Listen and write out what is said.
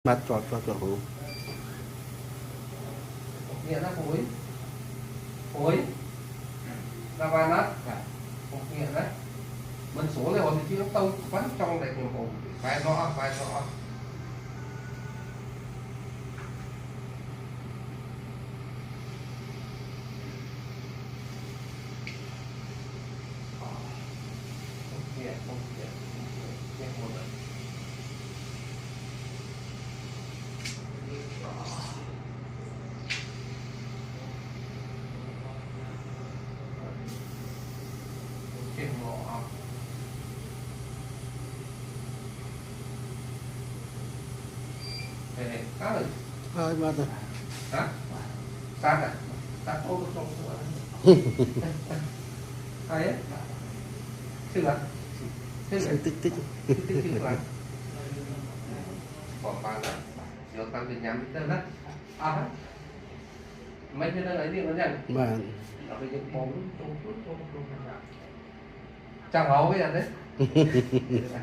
mặt trọt trọt trọt nghĩa là phối phối là ba nát một nghĩa đấy mình số này thì chưa tông vẫn trong này một vài rõ không nghĩa một đấy chuyện ngộ này cá rồi mà rồi hả sát à sát ô tô ai ấy chứ là tích tích chứ là còn ba là giờ tăng tiền nhắm tới đó à mấy cái đó ấy điện nó nhận mà ở đây những bốn chẳng hấu cái gì đấy